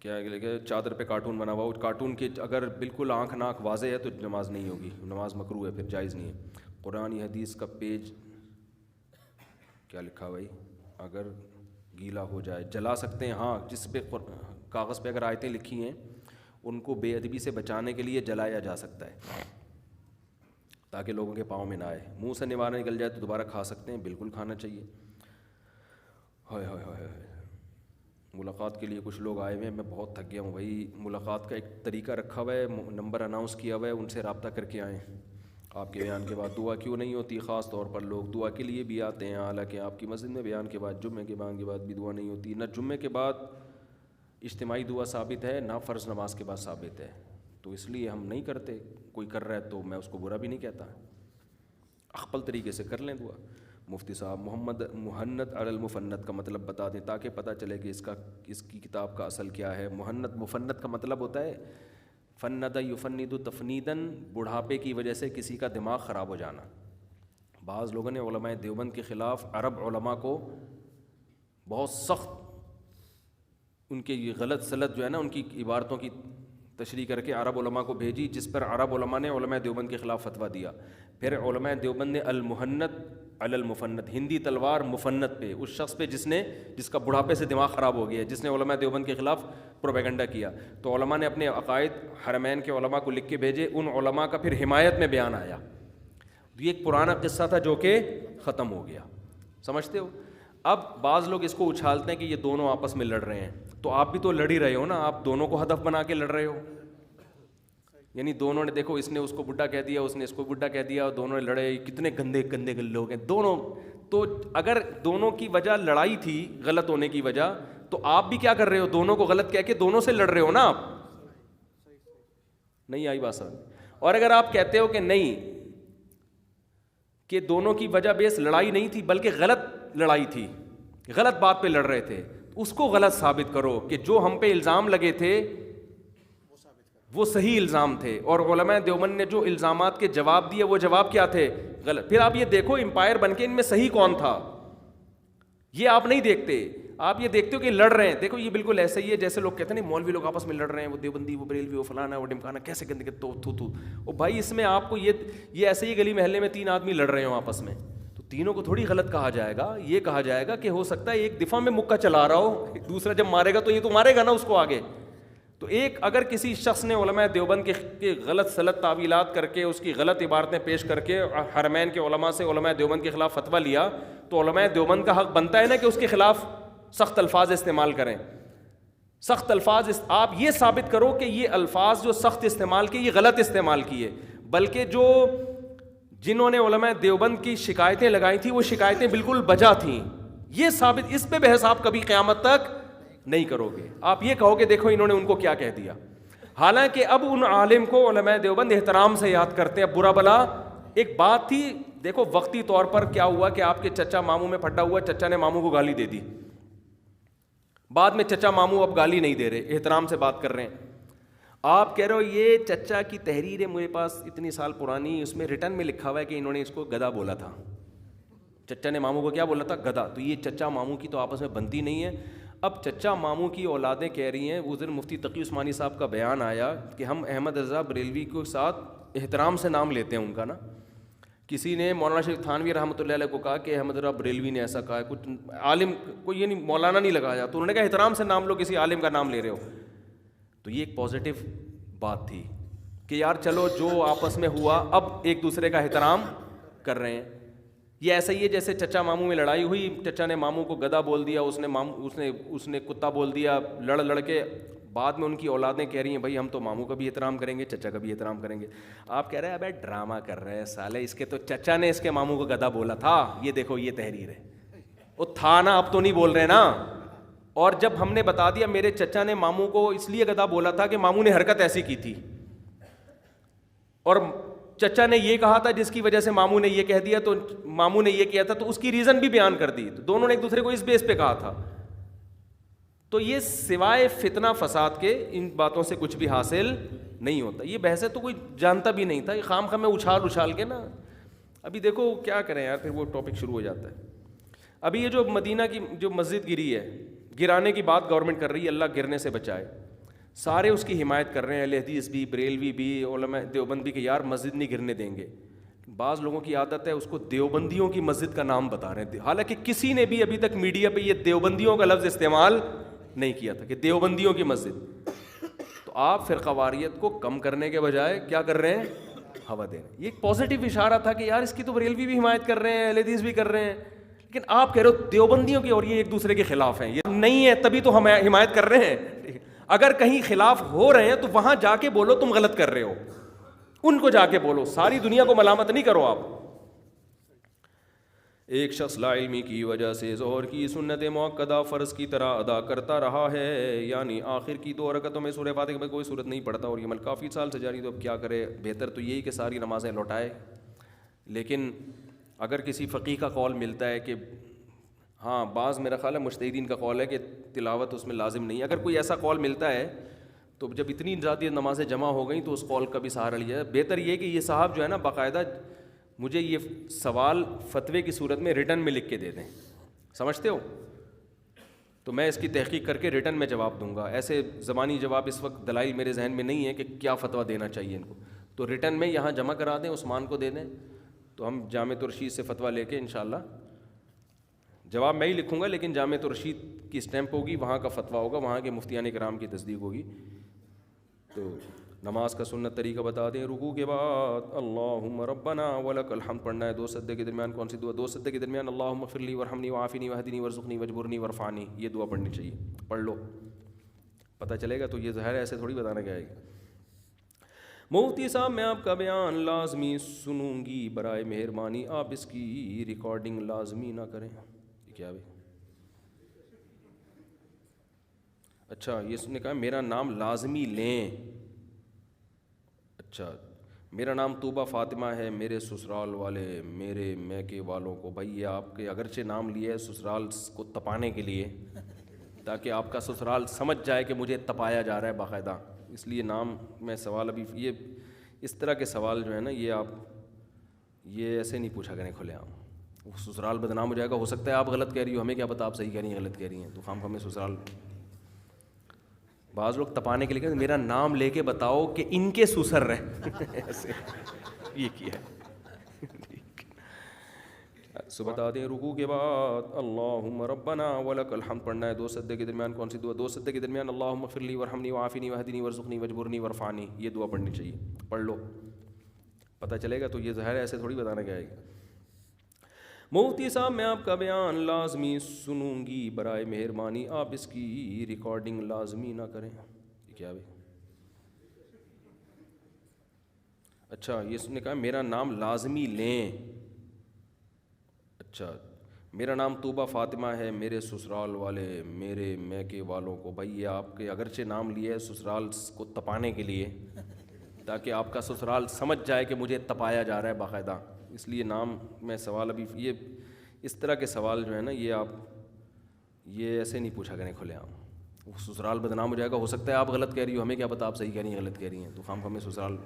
کیا کہ چادر پہ کارٹون بنا ہوا، کارٹون کی اگر بالکل آنکھ ناک واضح ہے تو نماز نہیں ہوگی، نماز مکروہ ہے، پھر جائز نہیں ہے۔ قرآن حدیث کا پیج کیا لکھا بھائی؟ اگر گیلا ہو جائے جلا سکتے ہیں، ہاں، جس پہ کاغذ پہ اگر آیتیں لکھی ہیں ان کو بے ادبی سے بچانے کے لیے جلایا جا سکتا ہے تاکہ لوگوں کے پاؤں میں نہ آئے۔ منہ سے نوارہ نکل جائے تو دوبارہ کھا سکتے ہیں، بالکل کھانا چاہیے۔ ہائے ہائے ہائے ہائے، ملاقات کے لیے کچھ لوگ آئے ہوئے ہیں، میں بہت تھک گیا ہوں بھائی۔ ملاقات کا ایک طریقہ رکھا ہوا ہے، نمبر اناؤنس کیا ہوا ہے، ان سے رابطہ کر کے آئیں۔ آپ کے بیان کے بعد دعا کیوں نہیں ہوتی؟ خاص طور پر لوگ دعا کے لیے بھی آتے ہیں، حالانکہ آپ کی مسجد میں بیان کے بعد، جمعے کے بیان کے بعد بھی دعا نہیں ہوتی۔ نہ جمعے کے بعد اجتماعی دعا ثابت ہے، نہ فرض نماز کے بعد ثابت ہے، تو اس لیے ہم نہیں کرتے۔ کوئی کر رہا ہے تو میں اس کو برا بھی نہیں کہتا، اخپل طریقے سے کر لیں دعا۔ مفتی صاحب مہند علی المفند کا مطلب بتا دیں تاکہ پتہ چلے کہ اس کی کتاب کا اصل کیا ہے۔ مفند کا مطلب ہوتا ہے فند یفند تفنیدن، بڑھاپے کی وجہ سے کسی کا دماغ خراب ہو جانا۔ بعض لوگوں نے علماء دیوبند کے خلاف عرب علماء کو بہت سخت، ان کے یہ غلط سلط جو ہے نا، ان کی عبارتوں کی تشریح کر کے عرب علماء کو بھیجی، جس پر عرب علماء نے علماء دیوبند کے خلاف فتویٰ دیا۔ پھر علماء دیوبند نے المہند علی المفند، ہندی تلوار مفند پہ، اس شخص پہ جس کا بڑھاپے سے دماغ خراب ہو گیا، جس نے علماء دیوبند کے خلاف پروپیگنڈا کیا، تو علماء نے اپنے عقائد حرمین کے علماء کو لکھ کے بھیجے، ان علماء کا پھر حمایت میں بیان آیا۔ یہ ایک پرانا قصہ تھا جو کہ ختم ہو گیا، سمجھتے ہو؟ اب بعض لوگ اس کو اچھالتے ہیں کہ یہ دونوں آپس میں لڑ رہے ہیں، تو آپ بھی تو لڑ ہی رہے ہو نا، آپ دونوں کو ہدف بنا کے لڑ رہے ہو۔ یعنی دونوں نے، دیکھو اس نے اس کو بڈھا کہہ دیا، اس نے اس کو بڈھا کہہ دیا، اور دونوں نے لڑے، کتنے گندے گندے لوگ ہیں دونوں۔ تو اگر دونوں کی وجہ لڑائی تھی، غلط ہونے کی وجہ، تو آپ بھی کیا کر رہے ہو؟ دونوں کو غلط کہہ کے دونوں سے لڑ رہے ہو نا آپ۔ نہیں آئی بات سمجھ؟ اور اگر آپ کہتے ہو کہ نہیں، کہ دونوں کی وجہ بیس لڑائی نہیں تھی بلکہ غلط لڑائی تھی، غلط بات پہ لڑ رہے تھے، اس کو غلط ثابت کرو کہ جو ہم پہ الزام لگے تھے وہ صحیح الزام تھے، اور علماء دیوبند نے جو الزامات کے جواب دیے وہ جواب کیا تھے؟ غلط۔ پھر آپ یہ دیکھو امپائر بن کے ان میں صحیح کون تھا، یہ آپ نہیں دیکھتے، آپ یہ دیکھتے ہو کہ لڑ رہے ہیں۔ دیکھو یہ بالکل ایسا ہی ہے جیسے لوگ کہتے ہیں نا مولوی لوگ آپس میں لڑ رہے ہیں، وہ دیوبندی، وہ بریلوی، وہ فلانا، وہ ڈمکانا، کیسے گندے تو او بھائی، اس میں آپ کو یہ ایسے ہی گلی محلے میں 3 آدمی لڑ رہے ہوں آپس میں، تو تینوں کو تھوڑی غلط کہا جائے گا۔ یہ کہا جائے گا کہ ہو سکتا ہے ایک دفاع میں مکہ چلا رہا ہو، دوسرا جب مارے گا تو یہ تو مارے گا نا اس کو آگے۔ تو ایک اگر کسی شخص نے علماء دیوبند کے غلط سلط تعویلات کر کے، اس کی غلط عبارتیں پیش کر کے حرمین کے علماء سے علماء دیوبند کے خلاف فتویٰ لیا، تو علماء دیوبند کا حق بنتا ہے نا کہ اس کے خلاف سخت الفاظ استعمال کریں۔ سخت الفاظ آپ یہ ثابت کرو کہ یہ الفاظ جو سخت استعمال کیے یہ غلط استعمال کیے، بلکہ جنہوں نے علماء دیوبند کی شکایتیں لگائی تھیں وہ شکایتیں بالکل بجا تھیں، یہ ثابت، اس پہ بحث آپ کبھی قیامت تک نہیں کرو گے۔ آپ یہ کہو کہ دیکھو انہوں نے ان کو کیا کہہ دیا، حالانکہ اب ان عالم کو علماء دیوبند احترام سے یاد کرتے ہیں۔ برا بلا ایک بات تھی، دیکھو وقتی طور پر کیا ہوا کہ آپ کے چچا ماموں میں پھڈا ہوا، چچا نے ماموں کو گالی دے دی، بعد میں چچا ماموں اب گالی نہیں دے رہے، احترام سے بات کر رہے ہیں۔ آپ کہہ رہے ہو یہ چچا کی تحریر ہے میرے پاس اتنی سال پرانی، اس میں ریٹن میں لکھا ہوا ہے کہ انہوں نے اس کو گدھا بولا تھا، چچا نے ماموں کو کیا بولا تھا؟ گدھا۔ تو یہ چچا ماموں کی تو آپس میں بنتی نہیں ہے۔ اب چچا ماموں کی اولادیں کہہ رہی ہیں، اس دن مفتی تقی عثمانی صاحب کا بیان آیا کہ ہم احمد رضا بریلوی کے ساتھ احترام سے نام لیتے ہیں ان کا نا۔ کسی نے مولانا شریف تھانوی رحمۃ اللہ علیہ کو کہا کہ احمد رضا بریلوی نے ایسا کہا ہے، کچھ عالم کوئی یہ نہیں، مولانا نہیں لگایا، تو انہوں نے کہا احترام سے نام لو، کسی عالم کا نام لے رہے ہو۔ تو یہ ایک پازیٹیو بات تھی کہ یار چلو جو آپس میں ہوا اب ایک دوسرے کا احترام کر رہے ہیں۔ یہ ایسا ہی ہے جیسے چچا ماموں میں لڑائی ہوئی، چچا نے ماموں کو گدھا بول دیا، اس نے کتا بول دیا، لڑ کے بعد میں ان کی اولادیں کہہ رہی ہیں بھائی ہم تو ماموں کا بھی احترام کریں گے، چچا کا بھی احترام کریں گے۔ آپ کہہ رہے ہیں ابے ڈرامہ کر رہے ہیں سالے، اس کے تو چچا نے اس کے ماموں کو گدھا بولا تھا، یہ دیکھو یہ تحریر ہے، وہ تھا نا، اب تو نہیں بول رہے نا۔ اور جب ہم نے بتا دیا میرے چچا نے ماموں کو اس لیے گدھا بولا تھا کہ ماموں نے حرکت ایسی کی تھی، اور چچا نے یہ کہا تھا جس کی وجہ سے ماموں نے یہ کہہ دیا، تو ماموں نے یہ کیا تھا تو اس کی ریزن بھی بیان کر دی، تو دونوں نے ایک دوسرے کو اس بیس پہ کہا تھا۔ تو یہ سوائے فتنہ فساد کے ان باتوں سے کچھ بھی حاصل نہیں ہوتا۔ یہ بحث تو کوئی جانتا بھی نہیں تھا، یہ خام خام میں اچھال کے نا، ابھی دیکھو کیا کریں یار، پھر وہ ٹاپک شروع ہو جاتا ہے۔ ابھی یہ جو مدینہ کی جو مسجد گری ہے، گرانے کی بات گورنمنٹ کر رہی ہے، اللہ گرنے سے بچائے۔ سارے اس کی حمایت کر رہے ہیں، اہل حدیث بھی، بریلوی بھی، علماء دیوبند بھی، کہ یار مسجد نہیں گرنے دیں گے. بعض لوگوں کی عادت ہے اس کو دیوبندیوں کی مسجد کا نام بتا رہے ہیں، حالانکہ کسی نے بھی ابھی تک میڈیا پہ یہ دیوبندیوں کا لفظ استعمال نہیں کیا تھا کہ دیوبندیوں کی مسجد. تو آپ فرقہ واریت کو کم کرنے کے بجائے کیا کر رہے ہیں؟ ہوا دے رہے ہیں. یہ ایک پازیٹیو اشارہ تھا کہ یار اس کی تو بریلوی بھی حمایت کر رہے ہیں، اہل حدیث بھی کر رہے ہیں، لیکن آپ کہہ رہے ہو دیوبندیوں کی اور یہ ایک دوسرے کے خلاف ہیں. یہ نہیں ہے تبھی تو ہم حمایت کر رہے ہیں. اگر کہیں خلاف ہو رہے ہیں تو وہاں جا کے بولو تم غلط کر رہے ہو، ان کو جا کے بولو، ساری دنیا کو ملامت نہیں کرو آپ. ایک شخص لا علمی کی وجہ سے ظہر کی سنت مؤکدہ فرض کی طرح ادا کرتا رہا ہے، یعنی آخر کی 2 رکعتوں میں سورہ فاتحہ میں کوئی صورت نہیں پڑھتا، اور یہ عمل کافی سال سے جاری. تو اب کیا کرے؟ بہتر تو یہی کہ ساری نمازیں لوٹائے. لیکن اگر کسی فقیہ کا قول ملتا ہے کہ ہاں، بعض میرا خیال ہے مجتہدین کا قول ہے کہ تلاوت اس میں لازم نہیں ہے، اگر کوئی ایسا قول ملتا ہے تو جب اتنی زیادہ نمازیں جمع ہو گئیں تو اس قول کا بھی سہارا لیا جائے. بہتر یہ کہ یہ صاحب جو ہے نا باقاعدہ مجھے یہ سوال فتوے کی صورت میں ریٹن میں لکھ کے دے دیں، سمجھتے ہو؟ تو میں اس کی تحقیق کر کے ریٹن میں جواب دوں گا. ایسے زبانی جواب اس وقت دلائل میرے ذہن میں نہیں ہے کہ کیا فتویٰ دینا چاہیے ان کو. تو ریٹن میں یہاں جمع کرا دیں، عثمان کو دے دیں، تو ہم جامعۃ الرشید سے فتویٰ لے کے انشاءاللہ جواب میں ہی لکھوں گا، لیکن جامعۃ الرشید کی اسٹیمپ ہوگی، وہاں کا فتویٰ ہوگا، وہاں کے مفتیان کرام کی تصدیق ہوگی. تو نماز کا سنت طریقہ بتا دیں. رکوع کے بعد اللہم ربنا ولک الحمد پڑھنا ہے. 2 سجدے کے درمیان کون سی دعا؟ 2 سجدے کے درمیان اللہم اغفر لی ورحمنی وعافنی وہدنی وارزقنی واجبرنی وارفعنی، یہ دعا پڑھنی چاہیے. پڑھ لو، پتہ چلے گا. تو یہ ظاہر ہے ایسے تھوڑی بتانا کیا ہے. مفتی صاحب میں آپ کا بیان لازمی سنوں گی، برائے مہربانی آپ اس کی ریکارڈنگ لازمی نہ کریں. کیا بھائی؟ اچھا، یہ اس نے کہا میرا نام لازمی لیں. اچھا، میرا نام طوبہ فاطمہ ہے، میرے سسرال والے میرے میکے والوں کو. بھائی یہ آپ کے اگرچہ نام لیا ہے سسرال کو تپانے کے لیے، تاکہ آپ کا سسرال سمجھ جائے کہ مجھے تپایا جا رہا ہے باقاعدہ، اس لیے نام میں سوال ابھی یہ اس طرح کے سوال جو ہے نا یہ آپ یہ ایسے نہیں پوچھا کریں کھلے عام. سسرال بدنام ہو جائے گا. ہو سکتا ہے آپ غلط کہہ رہی ہو، ہمیں کیا پتہ آپ صحیح کہہ رہی ہیں غلط کہہ رہی ہیں. تو خام ہمیں سسرال بعض لوگ تپانے کے لیے کہتے ہیں میرا نام لے کے بتاؤ کہ ان کے سسر رہے ایسے یہ کیا سو بتا دیں. رکوع کے بعد اللہم ربنا ولک الحمد پڑھنا ہے. 2 سجدے کے درمیان کون سی دعا؟ 2 سجدے کے درمیان اللہم اغفر لی ورحمنی وعافنی وہدنی وارزقنی واجبرنی وارفعنی، یہ دعا پڑھنی چاہیے. پڑھ لو، پتہ چلے گا. تو یہ ظاہر ہے ایسے تھوڑی بتانا کیا ہے. مفتی صاحب میں آپ کا بیان لازمی سنوں گی، برائے مہربانی آپ اس کی ریکارڈنگ لازمی نہ کریں. کیا بھائی؟ اچھا، یہ اس نے کہا میرا نام لازمی لیں. اچھا، میرا نام طوبہ فاطمہ ہے، میرے سسرال والے میرے میکے والوں کو. بھائی یہ آپ کے اگرچہ نام لیا ہے سسرال کو تپانے کے لیے، تاکہ آپ کا سسرال سمجھ جائے کہ مجھے تپایا جا رہا ہے باقاعدہ، اس لیے نام میں سوال ابھی یہ اس طرح کے سوال جو ہے نا یہ آپ یہ ایسے نہیں پوچھا کریں کھلے عام. سسرال بدنام ہو جائے گا. ہو سکتا ہے آپ غلط کہہ رہی ہو، ہمیں کیا پتہ آپ صحیح کہہ رہی ہیں غلط کہہ رہی ہیں. تو خام ہمیں سسرال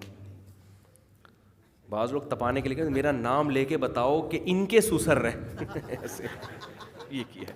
بعض لوگ تپانے کے لیے کہتے ہیں میرا نام لے کے بتاؤ کہ ان کے سسر رہے ایسے یہ کیا ہے.